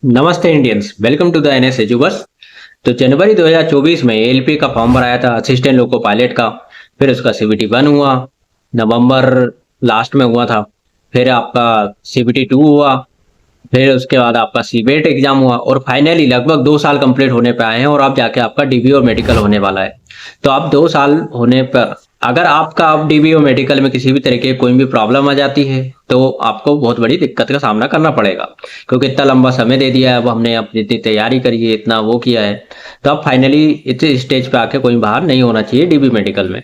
नमस्ते Indians, welcome to the NS Edubus. तो जनवरी 2024 में एएलपी का फॉर्म भराया था, असिस्टेंट लोको पायलट का। फिर उसका सीबीटी 1 हुआ, नवंबर लास्ट में हुआ था। फिर आपका सीबीटी 2 हुआ। फिर उसके बाद आपका सीबेट एग्जाम हुआ और फाइनली लगभग 2 साल कंप्लीट होने पे आए हैं और अब जाके आपका डीबी और मेडिकल होने वाला है। तो आप 2 साल होने पर अगर आपका अब डीबी और मेडिकल में किसी भी तरीके की कोई भी प्रॉब्लम आ जाती है तो आपको बहुत बड़ी दिक्कत का सामना करना पड़ेगा, क्योंकि इतना लंबा समय दे दिया है। अब हमने अपनी इतनी तैयारी करी है, इतना वो किया है, तो अब फाइनली इस स्टेज पे आके कोई बाहर नहीं होना चाहिए डीबी मेडिकल में।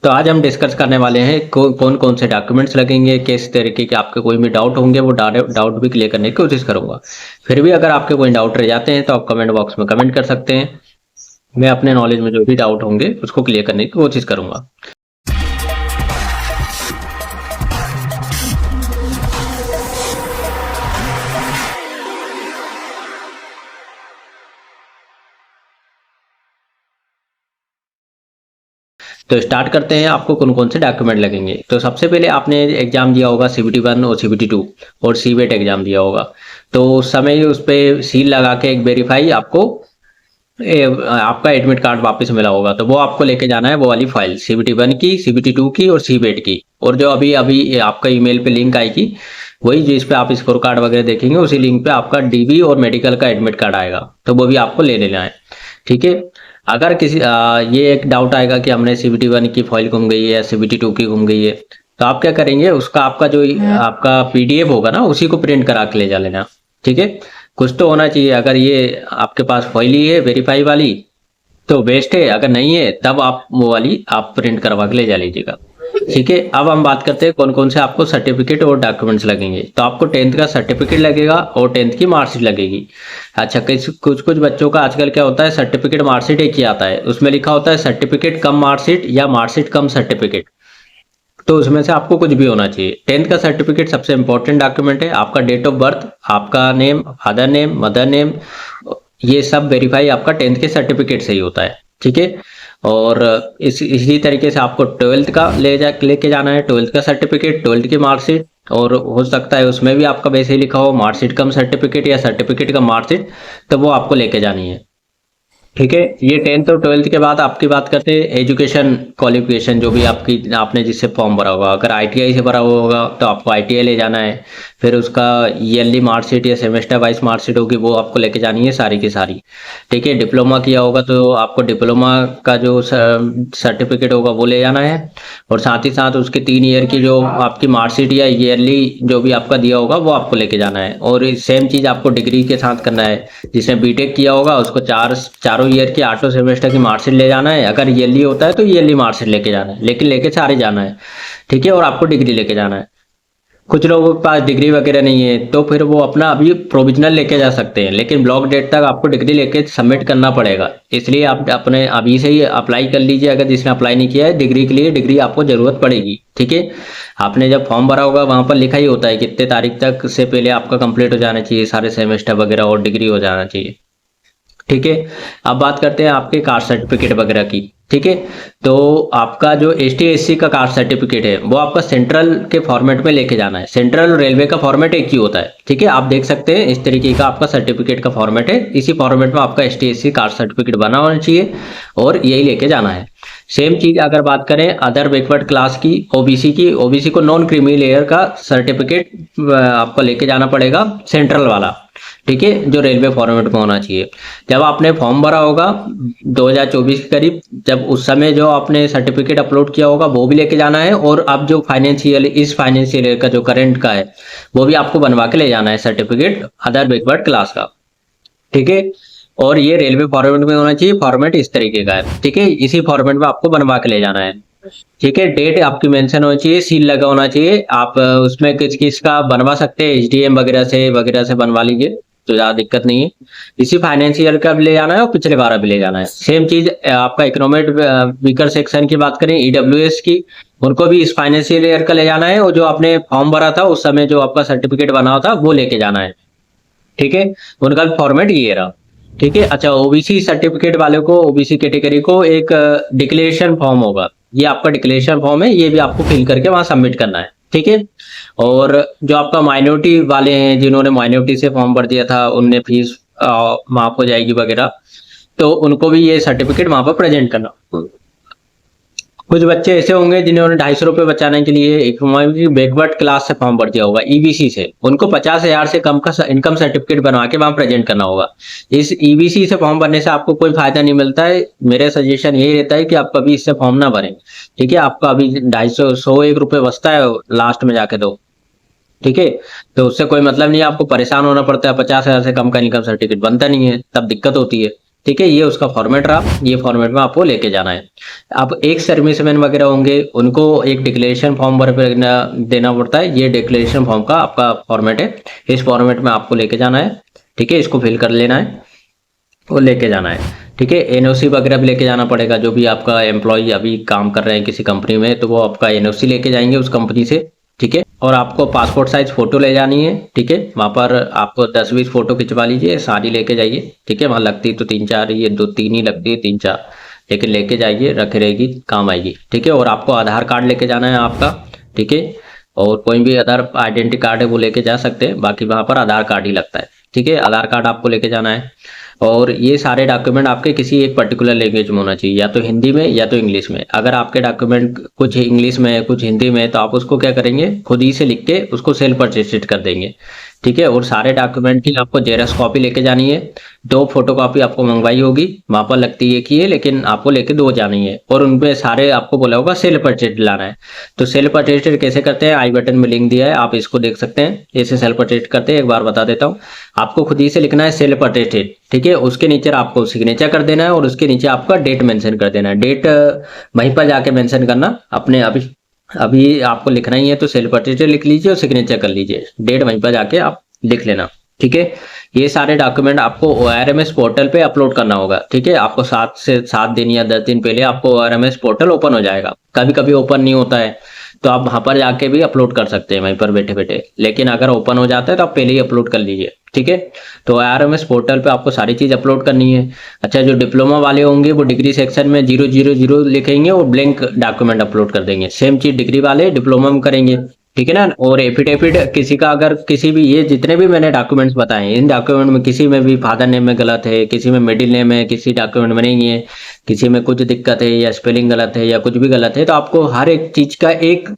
तो आज हम डिस्कस करने वाले हैं कौन कौन से डॉक्यूमेंट्स लगेंगे, किस तरीके के आपके कोई भी डाउट होंगे, वो डाउट भी क्लियर करने की कोशिश करूंगा। फिर भी अगर आपके कोई डाउट रह जाते हैं तो आप कमेंट बॉक्स में कमेंट कर सकते हैं। मैं अपने नॉलेज में जो भी डाउट होंगे उसको क्लियर करने की कोशिश करूंगा। तो स्टार्ट करते हैं, आपको कौन कौन से डॉक्यूमेंट लगेंगे। तो सबसे पहले आपने एग्जाम दिया होगा सीबीटी 1 और सीबीटी 2 और सीबेट एग्जाम दिया होगा। तो उस समय उस पर सील लगा के एक वेरीफाई आपको आपका एडमिट कार्ड वापस मिला होगा, तो वो आपको लेके जाना है, वो वाली फाइल सीबीटी 1 की, सीबीटी 2 की और सीबेट की। और जो अभी अभी आपका ईमेल पे लिंक आएगी, वही जिस पे आप स्कोर कार्ड वगैरह देखेंगे, उसी लिंक पे आपका डीबी और मेडिकल का एडमिट कार्ड आएगा, तो वो भी आपको ले लेना है। ठीक है। अगर किसी ये एक डाउट आएगा कि हमने सीबीटी 1 की फाइल गुम गई है या सीबीटी 2 की गुम गई है, तो आप क्या करेंगे, उसका आपका जो आपका पीडीएफ होगा ना, उसी को प्रिंट करा के ले जा लेना। ठीक है। कुछ तो होना चाहिए। अगर ये आपके पास फाइल ही है वेरीफाई वाली तो बेस्ट है, अगर नहीं है तब आप वो वाली आप प्रिंट करवा के ले जा लीजिएगा। ठीक है। अब हम बात करते हैं कौन कौन से आपको सर्टिफिकेट और डॉक्यूमेंट्स लगेंगे। तो आपको 10th का सर्टिफिकेट लगेगा और 10th की मार्कशीट लगेगी। अच्छा, कुछ कुछ बच्चों का आजकल क्या होता है, सर्टिफिकेट मार्कशीट एक ही आता है, उसमें लिखा होता है सर्टिफिकेट कम मार्कशीट या मार्कशीट कम सर्टिफिकेट। तो उसमें से आपको कुछ भी होना चाहिए। 10th का सर्टिफिकेट सबसे इंपॉर्टेंट डॉक्यूमेंट है। आपका डेट ऑफ बर्थ, आपका name, father name, mother name, ये सब वेरीफाई आपका 10th के सर्टिफिकेट से ही होता है। ठीक है। और इसी तरीके से आपको 12th का लेके जाना है, 12th का सर्टिफिकेट, 12th की मार्कशीट। और हो सकता है उसमें भी आपका वैसे ही लिखा हो मार्कशीट कम सर्टिफिकेट या सर्टिफिकेट कम मार्कशीट, तो वो आपको लेके जानी है। ठीक है। ये 10th और 12th के बाद आपकी बात करते हैं एजुकेशन क्वालिफिकेशन, जो भी आपकी आपने जिससे फॉर्म भरा होगा। अगर आईटीआई से भरा हुआ होगा तो आपको आईटीआई ले जाना है। फिर उसका ईयरली मार्कशीट या सेमेस्टर वाइज मार्कशीट होगी, वो आपको लेके जानी है सारी की सारी। ठीक है। डिप्लोमा किया होगा तो आपको डिप्लोमा का जो सर्टिफिकेट होगा वो ले जाना है। और साथ ही साथ उसके 3 ईयर की जो आपकी मार्कशीट या ईयरली जो भी आपका दिया होगा वो आपको लेके जाना है। और सेम चीज़ आपको डिग्री के साथ करना है। जिसने बीटेक किया होगा उसको चारों ईयर की 8 सेमेस्टर की मार्कशीट ले जाना है। अगर ईयरली होता है तो ईयरली मार्कशीट लेके जाना है, लेकिन लेके सारे जाना है। ठीक है। और आपको डिग्री लेके जाना है। कुछ लोगों के पास डिग्री वगैरह नहीं है तो फिर वो अपना अभी प्रोविजनल लेके जा सकते हैं, लेकिन ब्लॉक डेट तक आपको डिग्री लेके सबमिट करना पड़ेगा। इसलिए आप अपने अभी से ही अप्लाई कर लीजिए। अगर जिसने अप्लाई नहीं किया है डिग्री के लिए, डिग्री आपको जरूरत पड़ेगी। ठीक है। आपने जब फॉर्म भरा होगा वहां पर लिखा ही होता है कितने तारीख तक से पहले आपका कंप्लीट हो जाना चाहिए सारे सेमेस्टर वगैरह और डिग्री हो जाना चाहिए। ठीक है। अब बात करते हैं आपके कास्ट सर्टिफिकेट वगैरह की। ठीक है। तो आपका जो ST SC का कास्ट सर्टिफिकेट है वो आपका सेंट्रल के फॉर्मेट में लेके जाना है। सेंट्रल और रेलवे का फॉर्मेट एक ही होता है। ठीक है। आप देख सकते हैं इस तरीके का आपका सर्टिफिकेट का फॉर्मेट है। इसी फॉर्मेट में आपका ST SC कास्ट सर्टिफिकेट बना होना चाहिए और यही लेके जाना है। सेम चीज अगर बात करें अदर बैकवर्ड क्लास की, ओबीसी की, ओबीसी को नॉन क्रीमी लेयर का सर्टिफिकेट आपको लेके जाना पड़ेगा, सेंट्रल वाला। ठीक है। जो रेलवे फॉर्मेट में होना चाहिए। जब आपने फॉर्म भरा होगा 2024 के करीब, जब उस समय जो आपने सर्टिफिकेट अपलोड किया होगा वो भी लेके जाना है। और अब जो फाइनेंशियल इस फाइनेंशियल ईयर का जो करंट का है वो भी आपको बनवा के ले जाना है, सर्टिफिकेट अदर बैकवर्ड क्लास का। ठीक है। और ये रेलवे फॉर्मेट में होना चाहिए। फॉर्मेट इस तरीके का है। ठीक है। इसी फॉर्मेट में आपको बनवा के ले जाना है। ठीक है। डेट आपकी मेंशन होनी चाहिए, सील लगा होना चाहिए। आप उसमें किस किस का बनवा सकते हैं, एचडीएम वगैरह से बनवा लीजिए, तो ज्यादा दिक्कत नहीं है। इसी फाइनेंशियल का भी ले जाना है और पिछले 12 भी ले जाना है। सेम चीज आपका इकोनॉमिक वीकर सेक्शन की बात करें, ईडब्ल्यूएस की, उनको भी इस फाइनेंशियल ईयर का ले जाना है। और जो आपने फॉर्म भरा था उस समय जो आपका सर्टिफिकेट बना था वो लेके जाना है। ठीक है। उनका फॉर्मेट ये रहा। ठीक है। अच्छा, ओबीसी सर्टिफिकेट वाले को, ओबीसी कैटेगरी को एक डिक्लेरेशन फॉर्म होगा, ये आपका डिक्लेरेशन फॉर्म है, ये भी आपको फिल करके वहां सबमिट करना है। ठीक है। और जो आपका माइनॉरिटी वाले हैं, जिन्होंने माइनॉरिटी से फॉर्म भर दिया था, उनने फीस माफ हो जाएगी वगैरह, तो उनको भी ये सर्टिफिकेट वहां पर प्रेजेंट करना। कुछ बच्चे ऐसे होंगे जिन्होंने 250 रुपये बचाने के लिए एक बैकवर्ड क्लास से फॉर्म भर दिया होगा, ईबीसी से, उनको 50,000 से कम का इनकम सर्टिफिकेट बनवा के वहां प्रेजेंट करना होगा। इस ईबीसी से फॉर्म भरने से आपको कोई फायदा नहीं मिलता है। मेरा सजेशन यही रहता है कि आप कभी इससे फॉर्म ना भरें। ठीक है, आपका अभी 250 101 रुपये बचता है लास्ट में जाके, तो ठीक है, तो उससे कोई मतलब नहीं है, आपको परेशान होना पड़ता है। 50,000 से कम का इनकम सर्टिफिकेट बनता नहीं है, तब दिक्कत होती है। ठीक है, ये उसका फॉर्मेट रहा, ये फॉर्मेट में आपको लेके जाना है। अब एक सर्विसमैन वगैरह होंगे, उनको एक डिक्लेरेशन फॉर्म भर देना पड़ता है। ये डिक्लेरेशन फॉर्म का आपका फॉर्मेट है, इस फॉर्मेट में आपको लेके जाना है। ठीक है, इसको फिल कर लेना है और लेके जाना है। ठीक है, एनओसी वगैरह भी लेके जाना पड़ेगा। जो भी आपका एम्प्लॉय अभी काम कर रहे हैं किसी कंपनी में, तो वो आपका एनओसी लेके जाएंगे उस कंपनी से। ठीक है, और आपको पासपोर्ट साइज फोटो ले जानी है। ठीक है, वहां पर आपको 10-20 फोटो खिंचवा लीजिए, सारी लेके जाइए। ठीक है, वहां लगती तो 3-4, ये 2-3 ही लगती है, 3-4, लेकिन लेके जाइए, रखे रहेगी, काम आएगी। ठीक है, और आपको आधार कार्ड लेके जाना है आपका। ठीक है, और कोई भी अदर आइडेंटिटी कार्ड है वो लेके जा सकते हैं, बाकी वहां पर आधार कार्ड ही लगता है। ठीक है, आधार कार्ड आपको लेके जाना है। और ये सारे डॉक्यूमेंट आपके किसी एक पर्टिकुलर लैंग्वेज में होना चाहिए, या तो हिंदी में या तो इंग्लिश में। अगर आपके डॉक्यूमेंट कुछ इंग्लिश में है कुछ हिंदी में है, तो आप उसको क्या करेंगे, खुद ही से लिख के उसको सेल्फ अटेस्टेड कर देंगे। ठीक है, और सारे डॉक्यूमेंट की आपको जेरॉक्स कॉपी लेके जानी है। 2 फोटो कॉपी आपको मंगवाई होगी, वहां पर लगती है कि है, लेकिन आपको लेके 2 जानी है। और उनपे सारे आपको बोला होगा सेल्फ अटेस्टेड लाना है। तो सेल्फ अटेस्टेड कैसे करते हैं, आई बटन में लिंक दिया है, आप इसको देख सकते हैं। ऐसे सेल्फ अटेस्ट करते हैं, एक बार बता देता हूँ। आपको खुद ही से लिखना है सेल्फ अटेस्टेड। ठीक है, उसके नीचे आपको सिग्नेचर कर देना है, और उसके नीचे आपका डेट मेंशन कर देना है। डेट वहीं पर जाके मेंशन करना अपने। अभी अभी आपको लिखना ही है, तो सेल्फ अटेस्टेड लिख लीजिए और सिग्नेचर कर लीजिए, डेट वहीं पर जाके आप लिख लेना। ठीक है, ये सारे डॉक्यूमेंट आपको ORMS पोर्टल पे अपलोड करना होगा। ठीक है, आपको 7 दिन या 10 दिन पहले आपको ORMS पोर्टल ओपन हो जाएगा। कभी कभी ओपन नहीं होता है, तो आप वहां पर जाके भी अपलोड कर सकते हैं वहीं पर बैठे बैठे। लेकिन अगर ओपन हो जाता है तो आप पहले ही अपलोड कर लीजिए। ठीक है, तो ORMS पोर्टल पे आपको सारी चीज अपलोड करनी है। अच्छा, जो डिप्लोमा वाले होंगे वो डिग्री सेक्शन में 000 लिखेंगे और ब्लैंक डॉक्यूमेंट अपलोड कर देंगे। सेम चीज डिग्री वाले डिप्लोमा में करेंगे। ठीक है ना। और एफिडेविट किसी का, अगर किसी भी, ये जितने भी मैंने डॉक्यूमेंट्स बताए हैं, इन डॉक्यूमेंट में किसी में भी फादर नेम में गलत है, किसी में मिडिल नेम है, किसी डॉक्यूमेंट में नहीं है, किसी में कुछ दिक्कत है या स्पेलिंग गलत है या कुछ भी गलत है, तो आपको हर एक चीज का एक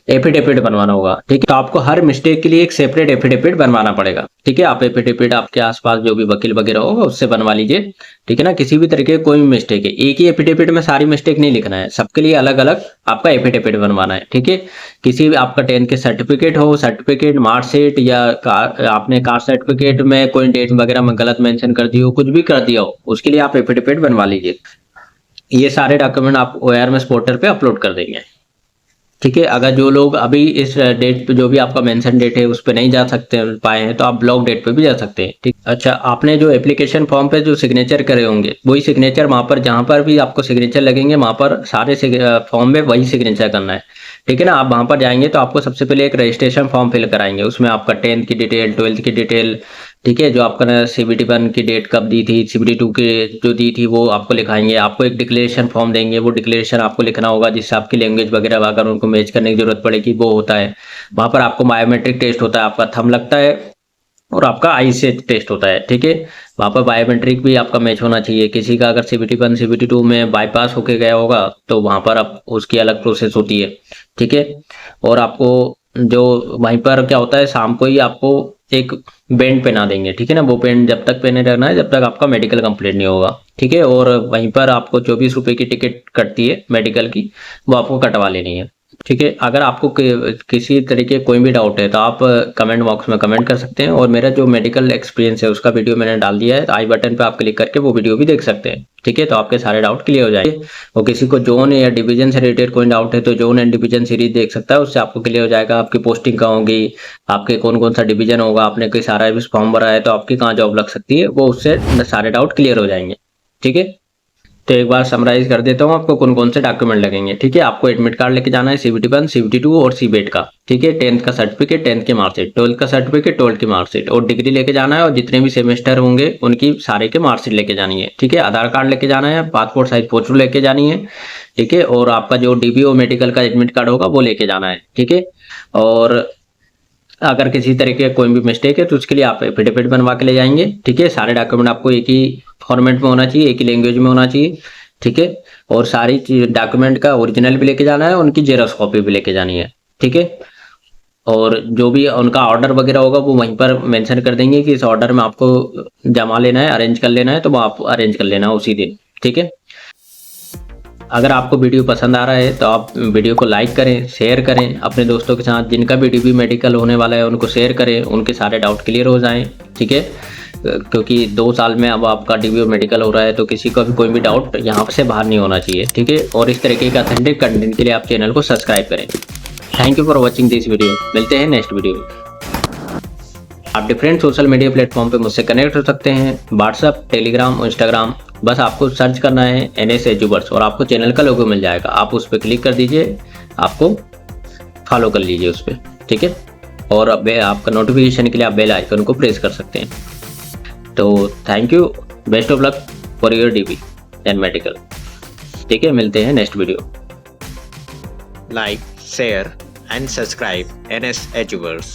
एफिडेविट बनवाना होगा। ठीक है, तो आपको हर मिस्टेक के लिए एक सेपरेट एफिडेविट बनवाना पड़ेगा। ठीक है, आप एफिडेविट आपके आसपास जो भी वकील वगैरह होगा उससे बनवा लीजिए। ठीक है ना, किसी भी तरीके की कोई भी मिस्टेक है, एक ही एफिडेविट में सारी मिस्टेक नहीं लिखना है, सबके लिए अलग अलग आपका एफिडेविट बनवाना है। ठीक है, किसी भी आपका 10th के सर्टिफिकेट हो, सर्टिफिकेट, मार्कशीट, या आपने कास्ट सर्टिफिकेट में कोई डेट वगैरह में गलत मेंशन कर दी हो, कुछ भी कर दिया हो, उसके लिए आप एफिडेविट बनवा लीजिए। ये सारे डॉक्यूमेंट आप ORMS पोर्टल पे अपलोड कर देंगे। ठीक है, अगर जो लोग अभी इस डेट पे, जो भी आपका मेंशन डेट है, उस पे नहीं जा सकते पाए हैं, तो आप ब्लॉक डेट पे भी जा सकते हैं। ठीक, अच्छा, आपने जो एप्लीकेशन फॉर्म पे जो सिग्नेचर करे होंगे, वही सिग्नेचर वहां पर, जहां पर भी आपको सिग्नेचर लगेंगे, वहां पर सारे फॉर्म में वही सिग्नेचर करना है। ठीक है ना, आप वहां पर जाएंगे तो आपको सबसे पहले एक रजिस्ट्रेशन फॉर्म फिल कराएंगे, उसमें आपका 10th की डिटेल, 12th की डिटेल, ठीक है, जो आपका CBT 1 की डेट कब दी थी, CBT 2 की जो दी थी वो आपको लिखाएंगे। आपको एक डिक्लेरेशन फॉर्म देंगे, वो डिक्लेरेशन आपको लिखना होगा, जिससे आपकी लैंग्वेज वगैरह अगर उनको मैच करने की जरूरत पड़ेगी वो होता है। वहां पर आपको बायोमेट्रिक टेस्ट होता है, आपका थंब लगता है और आपका आई से टेस्ट होता है। ठीक है, वहां पर बायोमेट्रिक भी आपका मैच होना चाहिए। किसी का अगर CBT 1 CBT 2 में बाईपास होके गया होगा तो वहां पर आप उसकी अलग प्रोसेस होती है। ठीक है, और आपको जो वहीं पर क्या होता है, शाम को ही आपको एक बैंड पहना देंगे। ठीक है ना, वो बैंड जब तक पहने रहना है जब तक आपका मेडिकल कंप्लीट नहीं होगा। ठीक है, और वहीं पर आपको 24 रुपए की टिकट कटती है मेडिकल की, वो आपको कटवा लेनी है। ठीक है, अगर आपको किसी तरीके कोई भी डाउट है तो आप कमेंट बॉक्स में कमेंट कर सकते हैं, और मेरा जो मेडिकल एक्सपीरियंस है उसका वीडियो मैंने डाल दिया है, आई बटन पे आप क्लिक करके वो वीडियो भी देख सकते हैं। ठीक है, तो आपके सारे डाउट क्लियर हो जाएंगे। और किसी को जोन या डिवीजन से रिलेटेड कोई डाउट है तो जोन एंड डिवीजन सीरीज देख सकता है, उससे आपको क्लियर हो जाएगा आपकी पोस्टिंग कहाँ होगी, आपके कौन कौन सा डिवीजन होगा, आपने कोई सारा फॉर्म भरा है तो आपकी कहाँ जॉब लग सकती है, वो उससे सारे डाउट क्लियर हो जाएंगे। ठीक है, तो एक बार समराइज कर देता हूँ आपको कौन कौन से डॉक्यूमेंट लगेंगे। ठीक है, आपको एडमिट कार्ड लेके जाना है, CBT 1 CBT 2 और CBET का। ठीक है, 10th का सर्टिफिकेट, 10th की मार्कशीट, 12th का सर्टिफिकेट, 12th की मार्कशीट, और डिग्री लेके जाना है, और जितने भी सेमेस्टर होंगे उनकी सारे के मार्कशीट लेके जानी है। ठीक है, आधार कार्ड लेके जाना है, पासपोर्ट साइज फोटो लेके जानी है। ठीक है, और आपका जो DBO मेडिकल का एडमिट कार्ड होगा वो लेके जाना है। ठीक है, और अगर किसी तरह के कोई भी मिस्टेक है तो उसके लिए आप एफिडेविट बनवा के ले जाएंगे। ठीक है, सारे डॉक्यूमेंट आपको एक ही फॉर्मेट में होना चाहिए, एक ही लैंग्वेज में होना चाहिए। ठीक है, और सारी डॉक्यूमेंट का ओरिजिनल भी लेके जाना है, उनकी जेरॉक्स कॉपी भी लेके जानी है। ठीक है, और जो भी उनका ऑर्डर वगैरह होगा वो वहीं पर मेंशन कर देंगे कि इस ऑर्डर में आपको जमा लेना है, अरेंज कर लेना है, तो वो आप अरेंज कर लेना उसी दिन। ठीक है, अगर आपको वीडियो पसंद आ रहा है तो आप वीडियो को लाइक करें, शेयर करें अपने दोस्तों के साथ, जिनका भी DB मेडिकल होने वाला है उनको शेयर करें, उनके सारे डाउट क्लियर हो जाएं। ठीक है, क्योंकि 2 साल में अब आपका DB मेडिकल हो रहा है तो किसी का भी कोई भी डाउट यहाँ से बाहर नहीं होना चाहिए। ठीक है, और इस तरीके का ऑथेंटिक कंटेंट के लिए आप चैनल को सब्सक्राइब करें। Thank you for watching this video. मिलते हैं नेक्स्ट वीडियो में। आप डिफरेंट सोशल मीडिया प्लेटफॉर्म पे मुझसे कनेक्ट हो सकते हैं, व्हाट्सअप, टेलीग्राम, इंस्टाग्राम। बस आपको सर्च करना है NS एजुवर्स और आपको चैनल का लोगो मिल जाएगा। आप उस पर क्लिक कर दीजिए, आपको फॉलो कर लीजिए उस पर। ठीक है, और अब आपका नोटिफिकेशन के लिए आप बेल आइकन को प्रेस कर सकते हैं। तो thank you, best of luck for your DB and medical. ठीक है, मिलते हैं next video. Like, share and subscribe NS Eduvers.